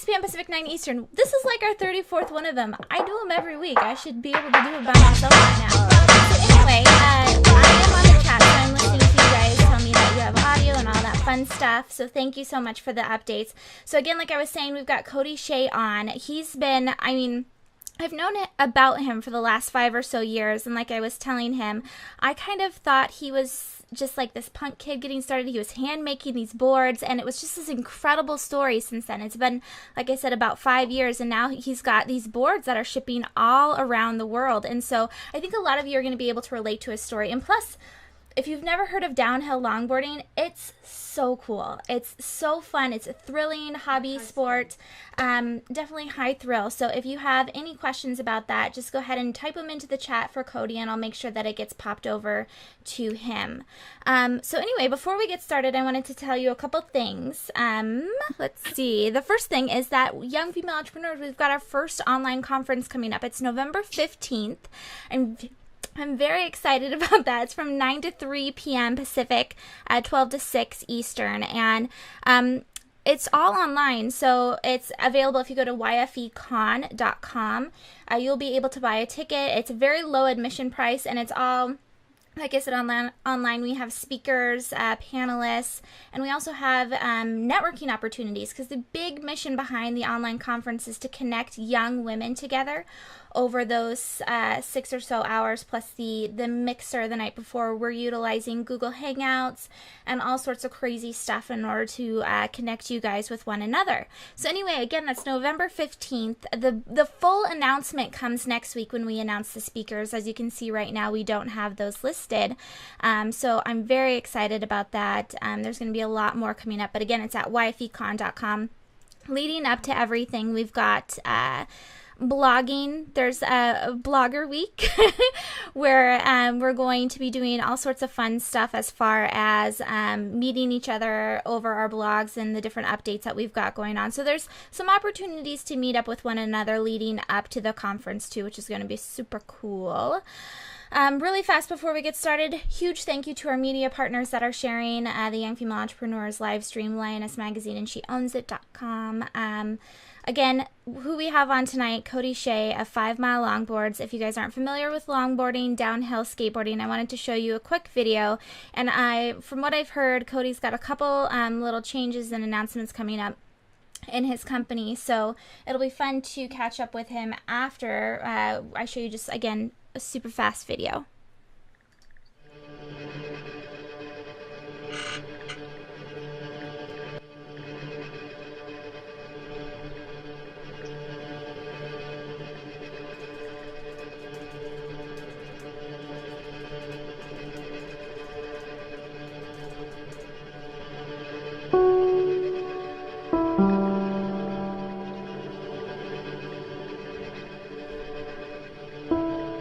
6 p.m. Pacific, 9 Eastern. This is like our 34th one of them. I do them every week. I should be able to do it by myself right now. So anyway, I am on the chat, so I'm listening to you guys tell me that you have audio and all that fun stuff. So thank you so much for the updates. So again, like I was saying, we've got Cody Shea on. He's been, I've known about him for the last 5 or so years, and like I was telling him, I kind of thought he was just like this punk kid getting started. He was hand making these boards, and it was just this incredible story since then. It's been, like I said, about 5 years, and now he's got these boards that are shipping all around the world. And so I think a lot of you are going to be able to relate to his story. And plus, if you've never heard of downhill longboarding, it's so cool. It's so fun. It's a thrilling hobby sport. Definitely high thrill. So if you have any questions about that, just go ahead and type them into the chat for Cody, and I'll make sure that it gets popped over to him. So anyway, before we get started, I wanted to tell you a couple things. Let's see. The first thing is that Young Female Entrepreneurs, we've got our first online conference coming up. It's November 15th. I'm very excited about that. It's from 9 to 3 p.m. Pacific, 12 to 6 Eastern, and it's all online, so it's available if you go to yfecon.com. You'll be able to buy a ticket. It's a very low admission price, and it's all, like I said, online. We have speakers, panelists, and we also have networking opportunities, because the big mission behind the online conference is to connect young women together over those 6 or so hours, plus the mixer the night before. We're utilizing Google Hangouts and all sorts of crazy stuff in order to connect you guys with one another. So anyway, again, that's November 15th. The full announcement comes next week when we announce the speakers. As you can see right now, we don't have those listed. So I'm very excited about that. There's going to be a lot more coming up. But again, it's at yfecon.com. Leading up to everything, we've got blogging. There's a blogger week where we're going to be doing all sorts of fun stuff as far as meeting each other over our blogs and the different updates that we've got going on. So there's some opportunities to meet up with one another leading up to the conference too, which is going to be super cool. Really fast before we get started, huge thank you to our media partners that are sharing the Young Female Entrepreneurs live stream, Lioness Magazine and SheOwnsIt.com. Again, who we have on tonight, Cody Shea of 5 Mile Longboards. If you guys aren't familiar with longboarding, downhill skateboarding, I wanted to show you a quick video. And from what I've heard, Cody's got a couple little changes and announcements coming up in his company. So it'll be fun to catch up with him after I show you just, again, a super fast video.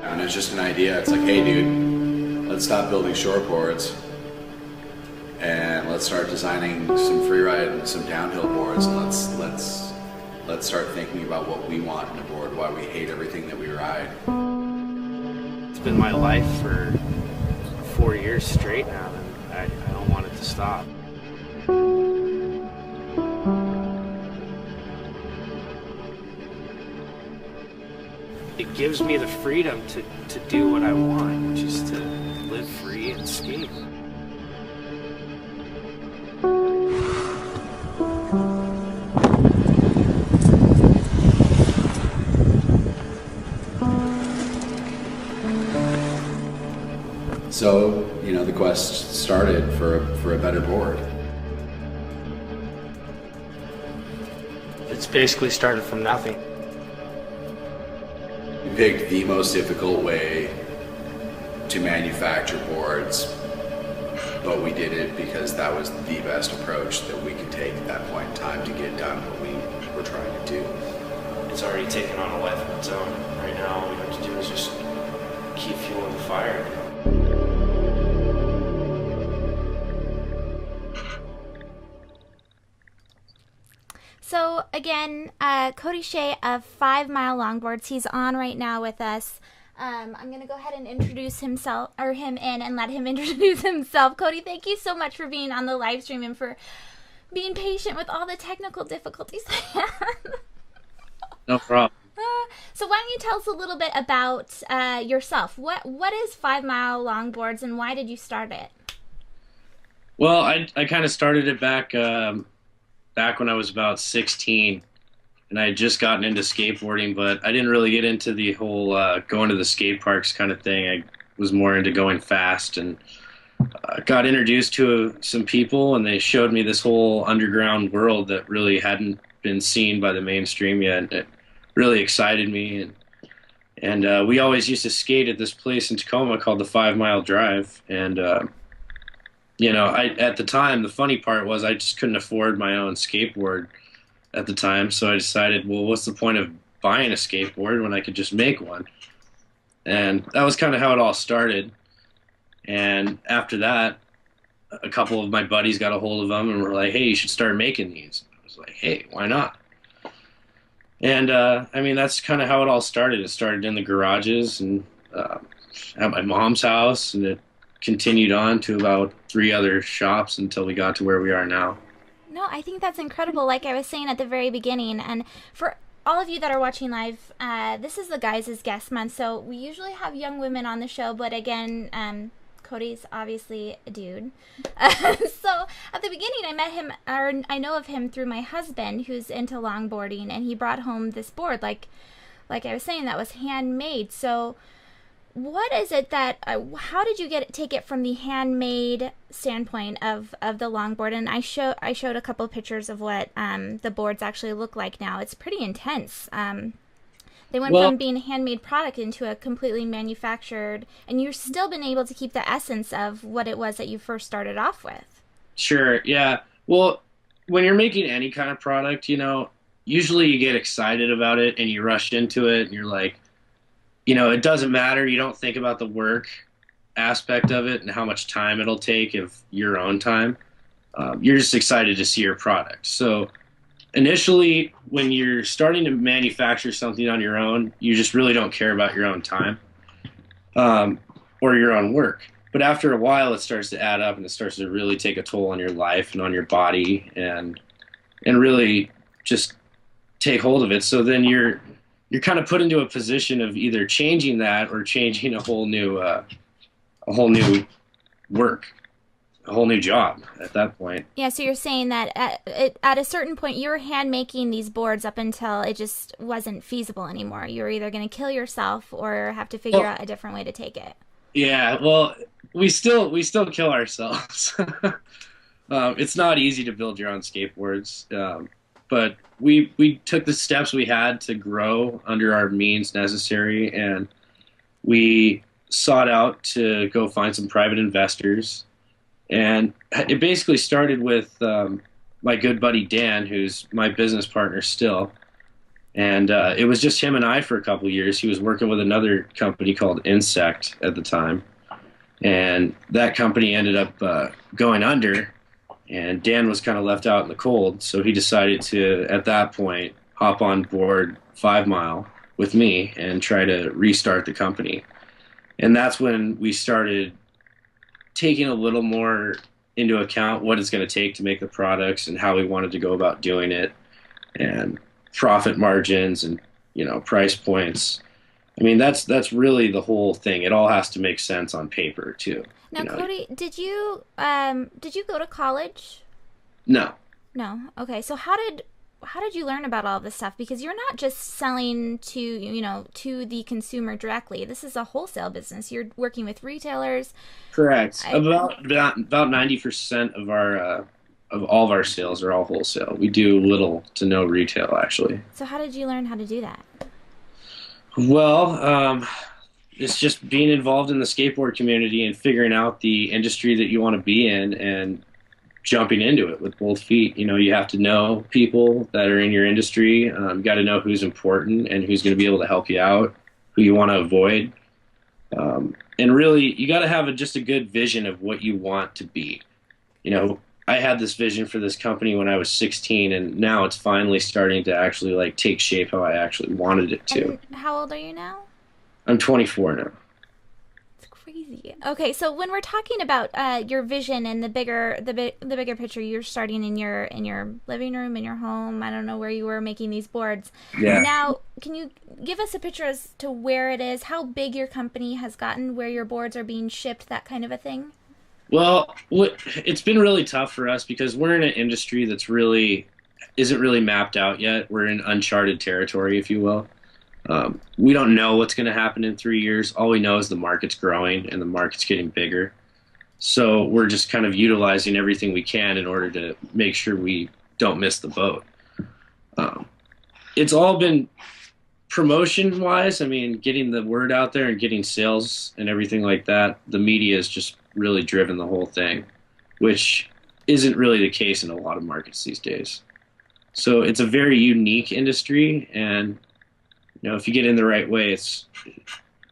And it's just an idea. It's like, hey dude, let's stop building shortboards and let's start designing some freeride and some downhill boards, and let's start thinking about what we want in a board, why we hate everything that we ride. It's been my life for 4 years straight now, and I don't want it to stop. It gives me the freedom to do what I want, which is to live free and skate. So, the quest started for a better board. It's basically started from nothing. We picked the most difficult way to manufacture boards, but we did it because that was the best approach that we could take at that point in time to get done what we were trying to do. It's already taken on a life of its own. Right now, all we have to do is just keep fueling the fire. So again, Cody Shea of 5 Mile Longboards, he's on right now with us. I'm going to go ahead and introduce him in and let him introduce himself. Cody, thank you so much for being on the live stream and for being patient with all the technical difficulties I had. No problem. So why don't you tell us a little bit about yourself? What is 5 Mile Longboards, and why did you start it? Well, I kind of started it back when I was about 16, and I had just gotten into skateboarding, but I didn't really get into the whole going to the skate parks kind of thing. I was more into going fast, and got introduced to some people, and they showed me this whole underground world that really hadn't been seen by the mainstream yet. And it really excited me, and we always used to skate at this place in Tacoma called the 5 Mile Drive, and at the time, the funny part was I just couldn't afford my own skateboard at the time, so I decided, well, what's the point of buying a skateboard when I could just make one? And that was kind of how it all started. And after that, a couple of my buddies got a hold of them and were like, hey, you should start making these. I was like, hey, why not? And that's kind of how it all started. It started in the garages and at my mom's house, and it continued on to about 3 other shops until we got to where we are now. No, I think that's incredible. Like I was saying at the very beginning, and for all of you that are watching live, this is the Guys' Guest Month, so we usually have young women on the show, but again, Cody's obviously a dude. So at the beginning, I met him, or I know of him through my husband, who's into longboarding, and he brought home this board, like I was saying, that was handmade. So what is it that, how did you take it from the handmade standpoint of the longboard? And I showed a couple of pictures of what the boards actually look like now. It's pretty intense. They went from being a handmade product into a completely manufactured, and you've still been able to keep the essence of what it was that you first started off with. Sure, yeah. Well, when you're making any kind of product, usually you get excited about it and you rush into it and you're like, it doesn't matter. You don't think about the work aspect of it and how much time it'll take of your own time. You're just excited to see your product. So initially, when you're starting to manufacture something on your own, you just really don't care about your own time or your own work. But after a while, it starts to add up, and it starts to really take a toll on your life and on your body, and really just take hold of it. So then you're kind of put into a position of either changing that or changing a whole new work. A whole new job at that point. Yeah, so you're saying that at a certain point you were hand making these boards up until it just wasn't feasible anymore. You were either going to kill yourself or have to figure out a different way to take it. Yeah, well, we still kill ourselves. It's not easy to build your own skateboards, but we took the steps we had to grow under our means necessary, and we sought out to go find some private investors. And it basically started with my good buddy Dan, who's my business partner still. And it was just him and I for a couple of years. He was working with another company called Insect at the time. And that company ended up going under, and Dan was kind of left out in the cold. So he decided to, at that point, hop on board 5 Mile with me and try to restart the company. And that's when we started taking a little more into account what it's going to take to make the products and how we wanted to go about doing it, and profit margins and price points. I mean, that's really the whole thing. It all has to make sense on paper too. Now, Cody, did you go to college? No. Okay. So how did you learn about all this stuff? Because you're not just selling to the consumer directly. This is a wholesale business. You're working with retailers. Correct. About 90% of all of our sales are all wholesale. We do little to no retail, actually. So how did you learn how to do that? Well, it's just being involved in the skateboard community and figuring out the industry that you want to be in and jumping into it with both feet. You have to know people that are in your industry. You got to know who's important and who's going to be able to help you out, who you want to avoid. And really, you got to have just a good vision of what you want to be. I had this vision for this company when I was 16, and now it's finally starting to actually take shape how I actually wanted it to. And how old are you now? I'm 24 now. It's crazy. crazy. Okay, so when we're talking about your vision and the bigger picture, you're starting in your living room, in your home. I don't know where you were making these boards. Yeah. Now, can you give us a picture as to where it is, how big your company has gotten, where your boards are being shipped, that kind of a thing? Well, it's been really tough for us because we're in an industry that's really isn't really mapped out yet. We're in uncharted territory, if you will. We don't know what's going to happen in 3 years. All we know is the market's growing and the market's getting bigger. So we're just kind of utilizing everything we can in order to make sure we don't miss the boat. It's all been promotion-wise. I mean, getting the word out there and getting sales and everything like that. The media has just really driven the whole thing, which isn't really the case in a lot of markets these days. So it's a very unique industry, and if you get in the right way,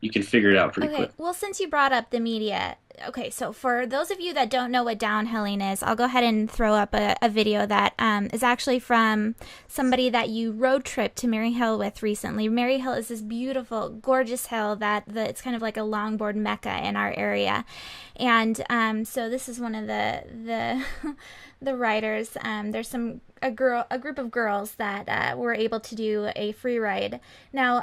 you can figure it out pretty quick. Well, since you brought up the media, okay, so for those of you that don't know what downhilling is, I'll go ahead and throw up a video that is actually from somebody that you road tripped to Mary Hill with recently. Mary Hill is this beautiful, gorgeous hill that it's kind of like a longboard mecca in our area. And so this is one of the the riders. There's a group of girls that were able to do a free ride. Now,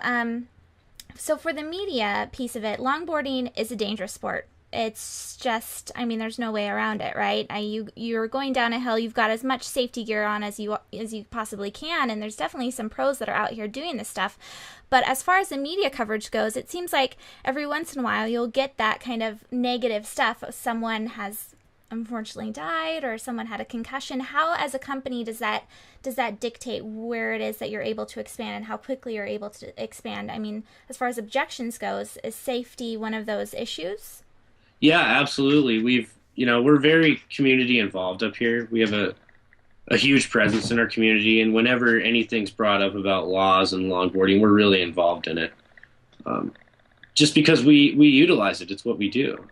so for the media piece of it, longboarding is a dangerous sport. It's just, I mean, there's no way around it, right? You're going down a hill. You've got as much safety gear on as you possibly can, and there's definitely some pros that are out here doing this stuff. But as far as the media coverage goes, it seems like every once in a while you'll get that kind of negative stuff. Someone has unfortunately died, or someone had a concussion. How, as a company, does that dictate where it is that you're able to expand and how quickly you're able to expand? I mean, as far as objections goes, is safety one of those issues? Yeah, absolutely. We're very community involved up here. We have a huge presence in our community, and whenever anything's brought up about laws and longboarding, we're really involved in it. Just because we utilize it, it's what we do.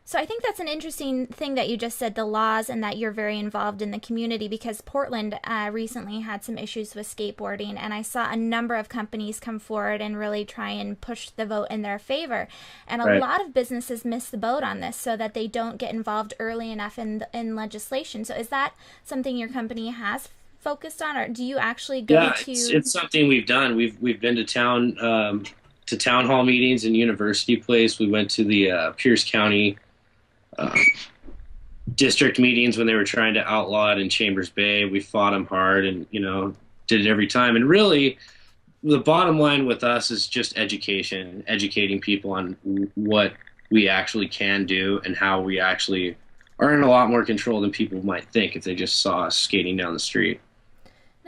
So I think that's an interesting thing that you just said, the laws, and that you're very involved in the community, because Portland recently had some issues with skateboarding, and I saw a number of companies come forward and really try and push the vote in their favor. And a lot of businesses miss the boat on this so that they don't get involved early enough in legislation. So is that something your company has focused on, or do you actually go to? It's something we've done. We've been to town hall meetings in University Place. We went to the Pierce County district meetings when they were trying to outlaw it in Chambers Bay. We fought them hard and, did it every time. And really, the bottom line with us is just educating people on what we actually can do and how we actually are in a lot more control than people might think if they just saw us skating down the street.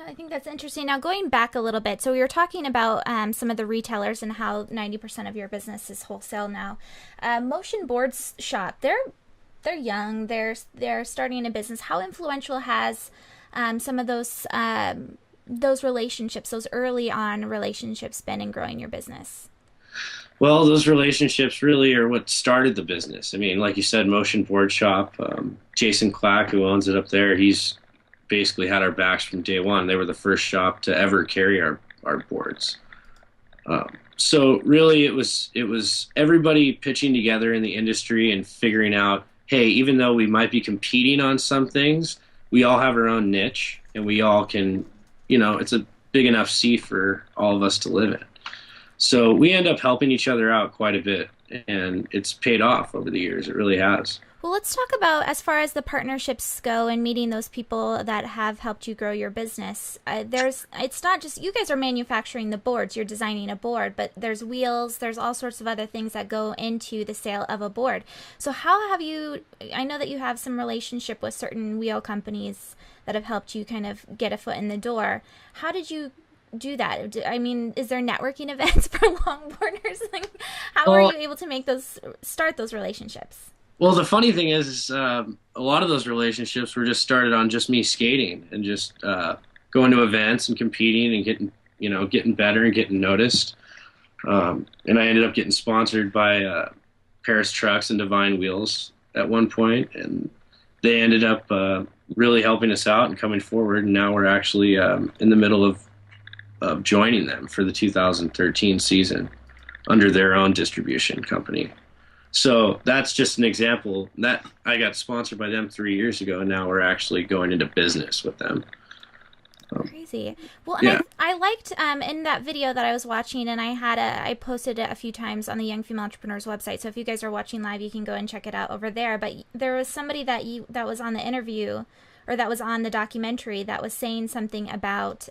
I think that's interesting. Now, going back a little bit, so we were talking about some of the retailers and how 90% of your business is wholesale now. Motion Boards Shop, they're young, they're starting a business. How influential has some of those relationships, those early on relationships, been in growing your business? Well, those relationships really are what started the business. I mean, like you said, Motion Board Shop, Jason Clack, who owns it up there, he's basically had our backs from day one. They were the first shop to ever carry our boards. So really it was everybody pitching together in the industry and figuring out, hey, even though we might be competing on some things, we all have our own niche, and we all can, it's a big enough sea for all of us to live in. So we end up helping each other out quite a bit, and it's paid off over the years. It really has. Well, let's talk about, as far as the partnerships go and meeting those people that have helped you grow your business. It's not just, you guys are manufacturing the boards, you're designing a board, but there's wheels, there's all sorts of other things that go into the sale of a board. So how have you, I know that you have some relationship with certain wheel companies that have helped you kind of get a foot in the door. How did you do that? I mean, is there networking events for longboarders? How are you able to start those relationships? Well, the funny thing is a lot of those relationships were just started on just me skating and just going to events and competing and getting better and getting noticed. And I ended up getting sponsored by Paris Trucks and Divine Wheels at one point, and they ended up really helping us out and coming forward. And now we're actually in the middle of joining them for the 2013 season under their own distribution company. So that's just an example that I got sponsored by them 3 years ago, and now we're actually going into business with them. Crazy. Well, and Yeah. I liked in that video that I was watching, and I posted it a few times on the Young Female Entrepreneurs website. So if you guys are watching live, you can go and check it out over there. But there was somebody that was on the interview, or that was on the documentary, that was saying something about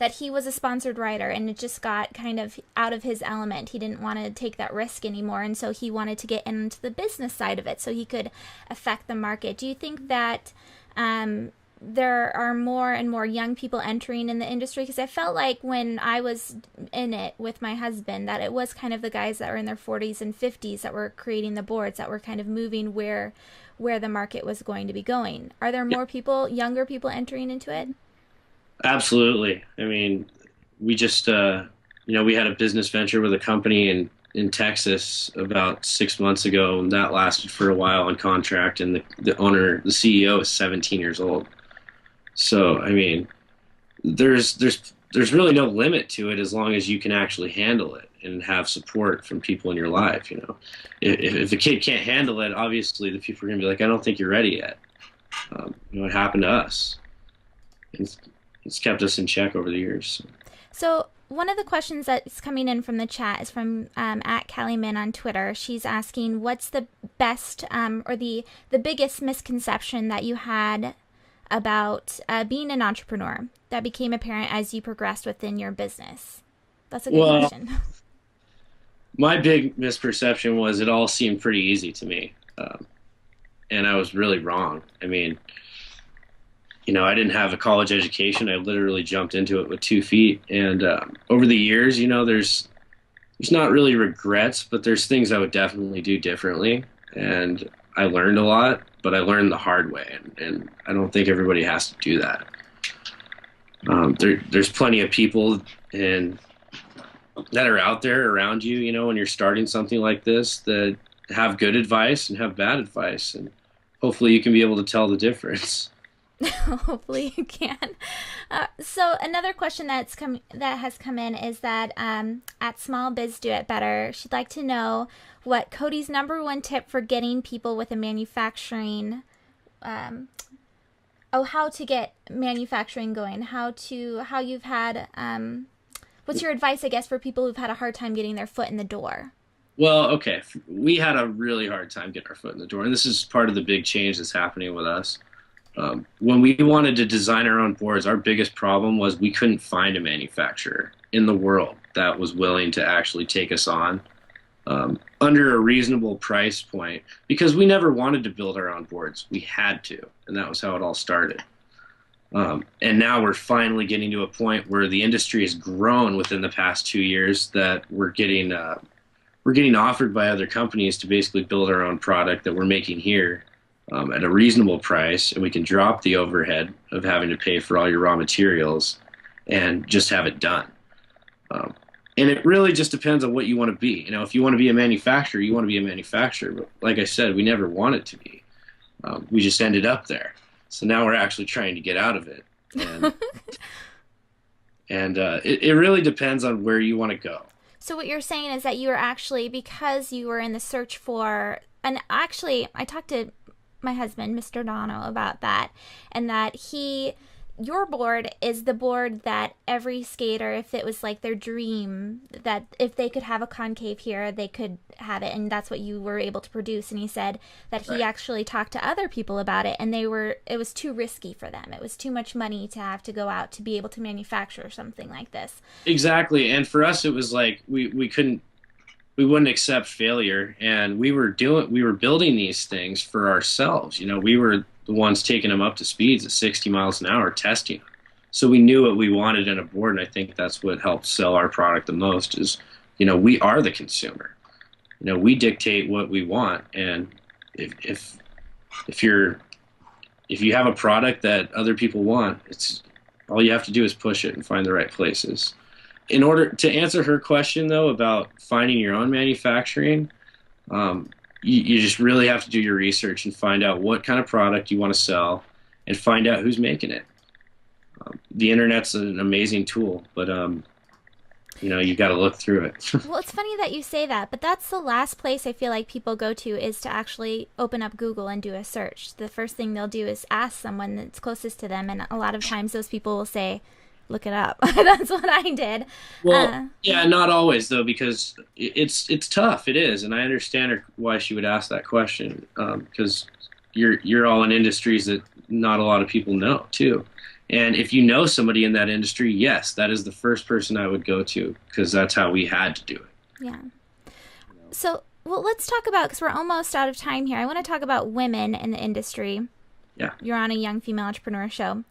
that he was a sponsored rider, and it just got kind of out of his element. He didn't want to take that risk anymore, and so he wanted to get into the business side of it so he could affect the market. Do you think that there are more and more young people entering in the industry? Because I felt like when I was in it with my husband, that it was kind of the guys that were in their 40s and 50s that were creating the boards, that were kind of moving where the market was going to be going. Are there more people, younger people, entering into it? Absolutely. I mean, we just, we had a business venture with a company in Texas about 6 months ago, and that lasted for a while on contract. And the owner, the CEO, is 17 years old. So, I mean, there's really no limit to it as long as you can actually handle it and have support from people in your life. If a kid can't handle it, obviously the people are going to be like, I don't think you're ready yet. It happened to us. It's kept us in check over the years. So one of the questions that's coming in from the chat is from at Callie Min on Twitter. She's asking, what's the best or the biggest misconception that you had about being an entrepreneur that became apparent as you progressed within your business? That's a good question. My big misperception was it all seemed pretty easy to me. And I was really wrong. I mean, I didn't have a college education. I literally jumped into it with 2 feet. And over the years, there's not really regrets, but there's things I would definitely do differently. And I learned a lot, but I learned the hard way. And I don't think everybody has to do that. There's plenty of people that are out there around you, when you're starting something like this, that have good advice and have bad advice. And hopefully you can be able to tell the difference. Hopefully you can. So another question that has come in is that at Small Biz Do It Better, she'd like to know what Cody's #1 tip for getting people with a manufacturing, how to get manufacturing going, how you've had, what's your advice, I guess, for people who've had a hard time getting their foot in the door? Well, okay, we had a really hard time getting our foot in the door, and this is part of the big change that's happening with us. When we wanted to design our own boards, our biggest problem was we couldn't find a manufacturer in the world that was willing to actually take us on under a reasonable price point, because we never wanted to build our own boards. We had to, and that was how it all started. And now we're finally getting to a point where the industry has grown within the past 2 years that we're getting offered by other companies to basically build our own product that we're making here. At a reasonable price, and we can drop the overhead of having to pay for all your raw materials and just have it done. And it really just depends on what you want to be. If you want to be a manufacturer, you want to be a manufacturer. But like I said, we never wanted to be. We just ended up there. So now we're actually trying to get out of it. And it really depends on where you want to go. So what you're saying is that you were actually, because you were in the search for, and actually I talked to my husband, Mr. Dono, about that, and that your board is the board that every skater, if it was like their dream, that if they could have a concave here, they could have it, and that's what you were able to produce. And he said that he actually talked to other people about it, and it was too risky for them. It was too much money to have to go out to be able to manufacture something like this. Exactly. And for us, it was like we wouldn't accept failure, and we were building these things for ourselves. We were the ones taking them up to speeds at 60 miles an hour, testing them. So we knew what we wanted in a board, and I think that's what helped sell our product the most is, we are the consumer. We dictate what we want, and if you have a product that other people want, it's all you have to do is push it and find the right places. In order to answer her question, though, about finding your own manufacturing, you just really have to do your research and find out what kind of product you want to sell and find out who's making it. The internet's an amazing tool, but You got to look through it. Well, it's funny that you say that, but that's the last place I feel like people go to is to actually open up Google and do a search. The first thing they'll do is ask someone that's closest to them, and a lot of times those people will say, look it up. That's what I did. Well, yeah, not always though, because it's tough. It is, and I understand why she would ask that question, because you're all in industries that not a lot of people know too. And if you know somebody in that industry, yes, that is the first person I would go to, because that's how we had to do it. Yeah. So, well, let's talk about, because we're almost out of time here. I want to talk about women in the industry. Yeah. You're on a young female entrepreneur show.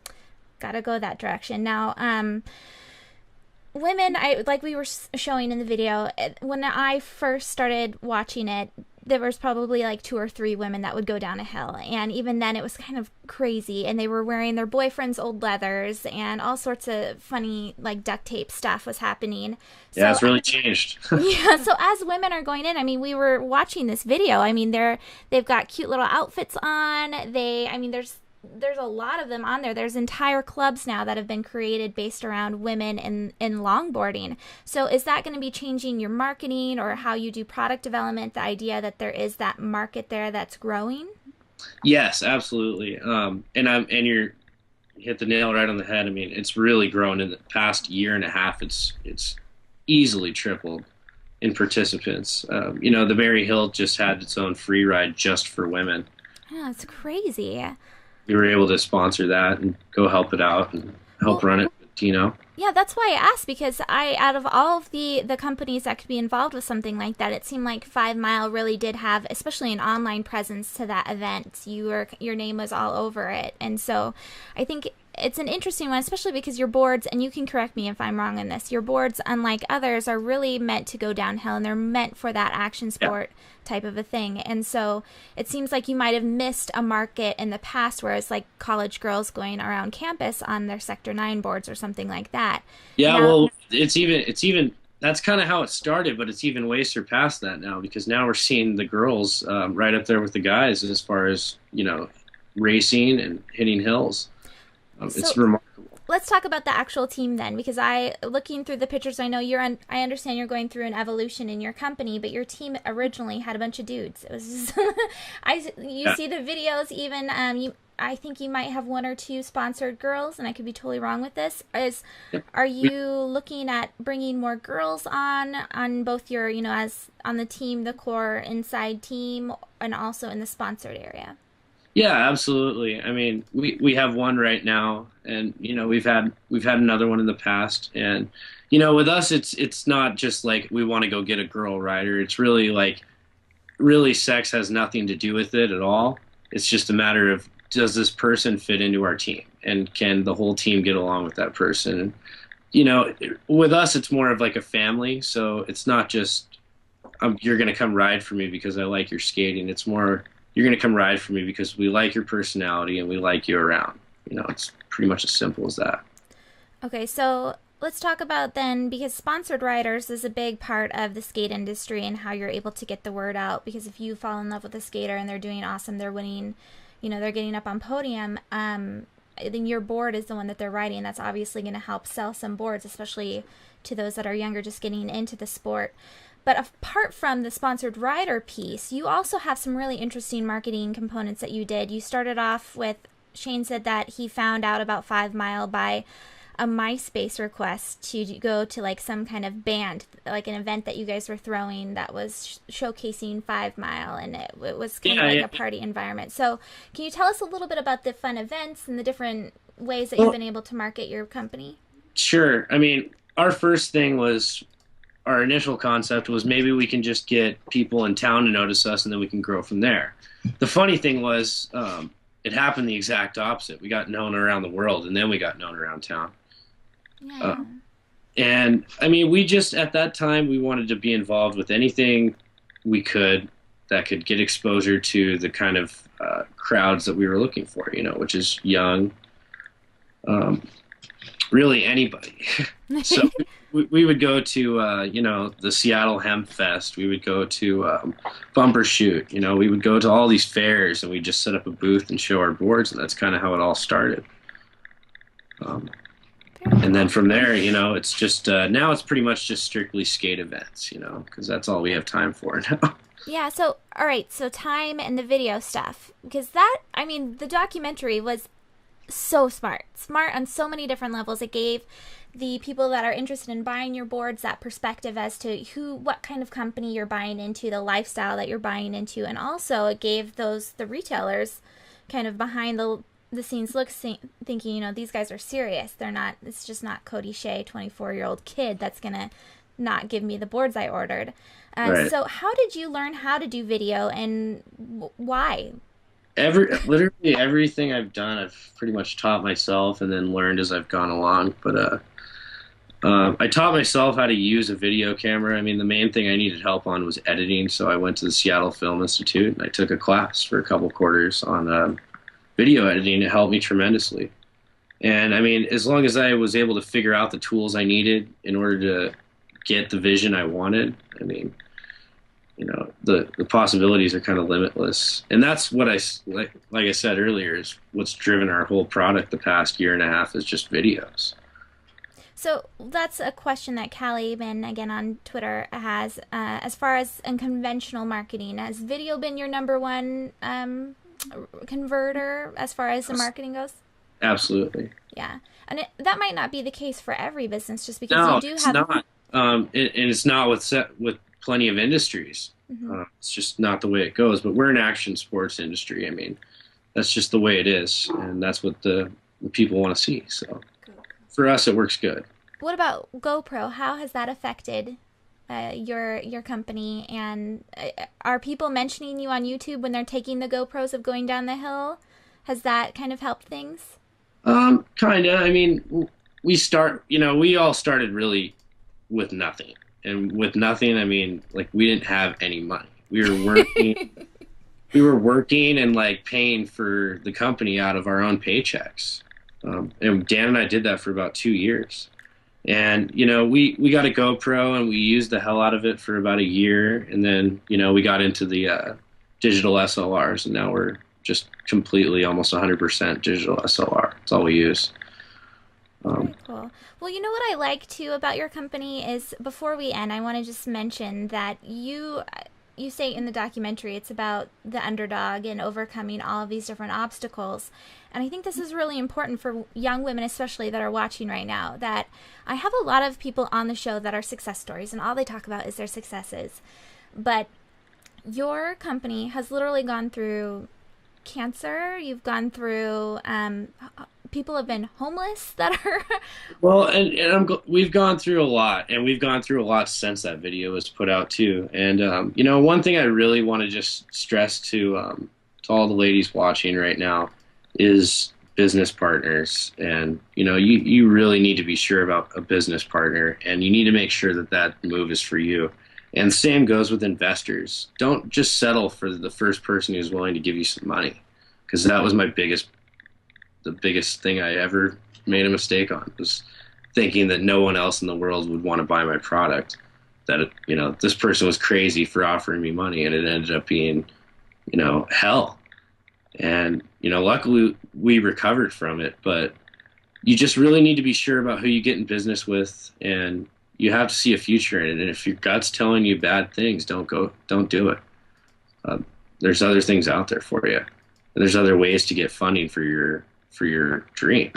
Gotta go that direction. Now, women, like we were showing in the video, when I first started watching it, there was probably like 2 or 3 women that would go down a hill, and even then it was kind of crazy, and they were wearing their boyfriend's old leathers, and all sorts of funny like duct tape stuff was happening. Yeah, it's really changed. Yeah, so as women are going in, I mean, we were watching this video, I mean, they've got cute little outfits on, there's a lot of them on there. There's entire clubs now that have been created based around women in longboarding. So is that going to be changing your marketing or how you do product development, the idea that there is that market there that's growing? Yes, absolutely. And you hit the nail right on the head. I mean, it's really grown in the past year and a half. It's easily tripled in participants. The Berry Hill just had its own free ride just for women. Yeah, it's crazy. We were able to sponsor that and go help it out and help run it, Yeah, that's why I asked, because out of all of the companies that could be involved with something like that, it seemed like 5 Mile really did have, especially an online presence to that event. Your name was all over it. And so I think it's an interesting one, especially because your boards, and you can correct me if I'm wrong in this, your boards, unlike others, are really meant to go downhill, and they're meant for that action sport type of a thing. And so it seems like you might have missed a market in the past where it's like college girls going around campus on their Sector 9 boards or something like that. Yeah, well, it's even that's kind of how it started, but it's even way surpassed that now, because now we're seeing the girls right up there with the guys as far as, racing and hitting hills. It's remarkable. Let's talk about the actual team then, because looking through the pictures, I know I understand you're going through an evolution in your company, but your team originally had a bunch of dudes. It was just, see the videos, even I think you might have 1 or 2 sponsored girls, and I could be totally wrong with this. Are you looking at bringing more girls on both your, as on the team, the core inside team, and also in the sponsored area? Yeah, absolutely. I mean, we have one right now, and we've had another one in the past, and with us, it's not just like we want to go get a girl rider. It's really like, sex has nothing to do with it at all. It's just a matter of, does this person fit into our team, and can the whole team get along with that person? And with us, it's more of like a family. So it's not just you're going to come ride for me because I like your skating. It's more, you're going to come ride for me because we like your personality and we like you around. It's pretty much as simple as that. Okay, so let's talk about then, because sponsored riders is a big part of the skate industry and how you're able to get the word out. Because if you fall in love with a skater and they're doing awesome, they're winning, they're getting up on podium, then your board is the one that they're riding. That's obviously going to help sell some boards, especially to those that are younger, just getting into the sport. But apart from the sponsored rider piece, you also have some really interesting marketing components that you did. You started off with, Shane said that he found out about 5 Mile by a MySpace request to go to like some kind of band, like an event that you guys were throwing that was showcasing 5 Mile, and it was kind of like a party environment. So can you tell us a little bit about the fun events and the different ways that you've been able to market your company? Sure. I mean, our initial concept was maybe we can just get people in town to notice us, and then we can grow from there. The funny thing was, it happened the exact opposite. We got known around the world, and then we got known around town. Yeah. And I mean, we just, at that time, we wanted to be involved with anything we could that could get exposure to the kind of crowds that we were looking for, which is young, really anybody. So we would go to, the Seattle Hemp Fest. We would go to Bumper Shoot. We would go to all these fairs, and we'd just set up a booth and show our boards, and that's kind of how it all started. And then from there, it's just now it's pretty much just strictly skate events, because that's all we have time for now. Yeah, so, all right, so time and the video stuff. Because that, I mean, the documentary was so smart. Smart on so many different levels. It gave the people that are interested in buying your boards that perspective as to what kind of company you're buying into, the lifestyle that you're buying into. And also it gave the retailers kind of behind the scenes look, thinking, these guys are serious. It's just not Cody Shea, 24-year-old kid that's going to not give me the boards I ordered. Right. So how did you learn how to do video, and why? Literally everything I've done, I've pretty much taught myself and then learned as I've gone along. But I taught myself how to use a video camera. I mean, the main thing I needed help on was editing, so I went to the Seattle Film Institute and I took a class for a couple quarters on video editing. It helped me tremendously. And I mean, as long as I was able to figure out the tools I needed in order to get the vision I wanted, I mean, the possibilities are kind of limitless. And that's what like I said earlier, is what's driven our whole product the past year and a half, is just videos. So that's a question that Callie Bin, again on Twitter, has. As far as unconventional marketing, has video been your number one converter as far as the marketing goes? Absolutely. Yeah. And that might not be the case for every business, just because it's not. And it's not with plenty of industries. Mm-hmm. It's just not the way it goes. But we're an action sports industry. I mean, that's just the way it is, and that's what the people want to see. So for us, it works good. What about GoPro? How has that affected your company? And are people mentioning you on YouTube when they're taking the GoPros of going down the hill? Has that kind of helped things? Kind of. I mean, we all started really with nothing. And with nothing, I mean, like, we didn't have any money. We were working and like paying for the company out of our own paychecks. And Dan and I did that for about 2 years. And, we got a GoPro and we used the hell out of it for about a year. And then, we got into the digital SLRs, and now we're just completely almost 100% digital SLR. That's all we use. Very cool. Well, you know what I like too about your company is, before we end, I want to just mention that you say in the documentary it's about the underdog and overcoming all of these different obstacles. And I think this is really important for young women, especially, that are watching right now. That I have a lot of people on the show that are success stories, and all they talk about is their successes. But your company has literally gone through cancer. You've gone through people have been homeless that are well, and we've gone through a lot, and we've gone through a lot since that video was put out too. And one thing I really want to just stress to all the ladies watching right now is business partners. And you really need to be sure about a business partner, and you need to make sure that move is for you. And same goes with investors. Don't just settle for the first person who's willing to give you some money, because that was the biggest thing I ever made a mistake on, was thinking that no one else in the world would want to buy my product. That, this person was crazy for offering me money, and it ended up being, hell. And, luckily we recovered from it, but you just really need to be sure about who you get in business with, and you have to see a future in it. And if your gut's telling you bad things, don't do it. There's other things out there for you, and there's other ways to get funding for your dream.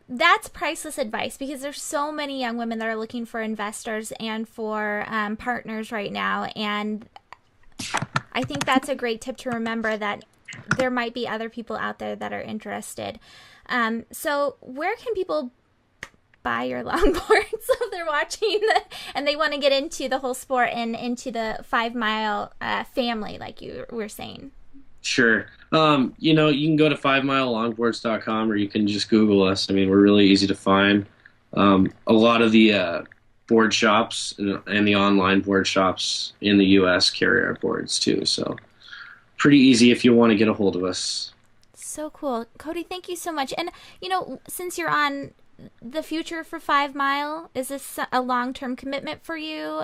That's priceless advice, because there's so many young women that are looking for investors and for partners right now. And I think that's a great tip to remember, that there might be other people out there that are interested. So where can people buy your longboard, so if they're watching and they want to get into the whole sport and into the 5 Mile family, like you were saying? Sure. You can go to 5milelongboards.com, or you can just Google us. I mean, we're really easy to find. A lot of the board shops and the online board shops in the U.S. carry our boards too. So pretty easy if you want to get a hold of us. So cool. Cody, thank you so much. And, since you're on the future for 5 Mile, is this a long-term commitment for you?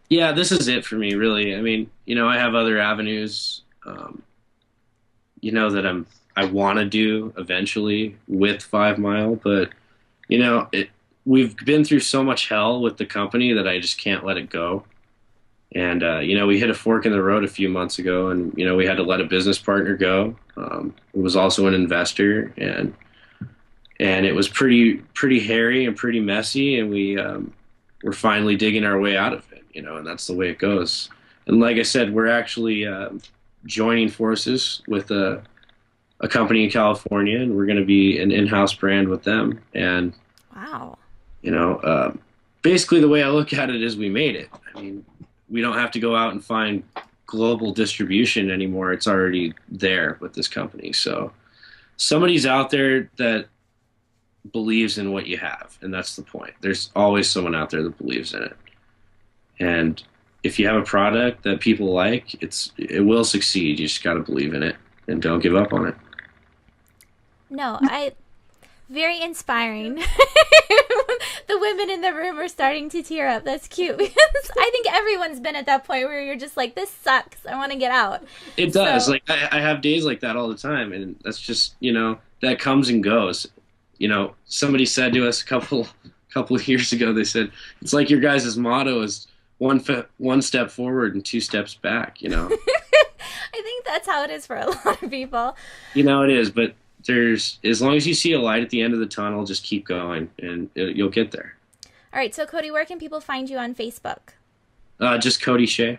Yeah, this is it for me, really. I mean, I have other avenues, that I want to do eventually with 5 Mile, but you know, we've been through so much hell with the company that I just can't let it go. And you know, we hit a fork in the road a few months ago, and you know, we had to let a business partner go. It was also an investor, and it was pretty hairy and pretty messy, and we're finally digging our way out of it, you know, and that's the way it goes. And like I said, we're actually joining forces with a company in California, and we're going to be an in-house brand with them. And wow, you know, basically the way I look at it is we made it. I mean, we don't have to go out and find global distribution anymore. It's already there with this company. So somebody's out there that believes in what you have, and that's the point. There's always someone out there that believes in it. And if you have a product that people like, it will succeed. You just got to believe in it and don't give up on it. No, very inspiring. The women in the room are starting to tear up. That's cute, because I think everyone's been at that point where you're just like, this sucks, I want to get out. It does. Like I have days like that all the time, and that's just, you know, that comes and goes. You know, somebody said to us a couple of years ago, they said, it's like your guys' motto is one step forward and 2 steps back, you know. I think that's how it is for a lot of people. You know, it is, but as long as you see a light at the end of the tunnel, just keep going, and you'll get there. All right, so Cody, where can people find you on Facebook? Just Cody Shea.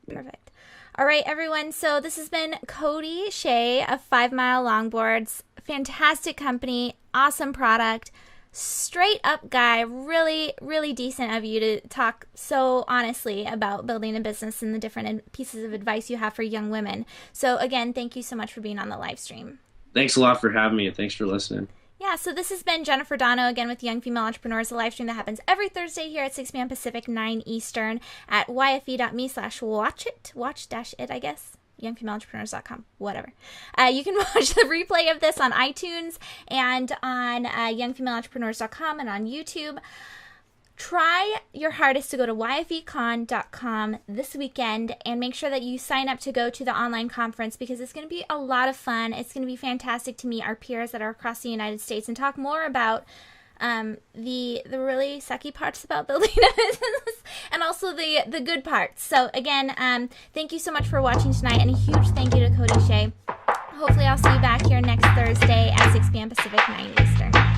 Perfect. All right, everyone. So this has been Cody Shea of 5 Mile Longboards. Fantastic company, awesome product, straight up guy. Really, really decent of you to talk so honestly about building a business and the different pieces of advice you have for young women. So again, thank you so much for being on the live stream. Thanks a lot for having me, and thanks for listening. Yeah, so this has been Jennifer Dono again with Young Female Entrepreneurs, a live stream that happens every Thursday here at 6 p.m. Pacific, 9 Eastern at yfe.me/watch-it, watch-it, I guess, youngfemaleentrepreneurs.com, whatever. You can watch the replay of this on iTunes and on youngfemaleentrepreneurs.com and on YouTube. Try your hardest to go to yfecon.com this weekend and make sure that you sign up to go to the online conference, because it's going to be a lot of fun. It's going to be fantastic to meet our peers that are across the United States and talk more about the really sucky parts about building a business and also the good parts. So again, thank you so much for watching tonight, and a huge thank you to Cody Shea. Hopefully I'll see you back here next Thursday at 6 p.m. Pacific, 9 Eastern.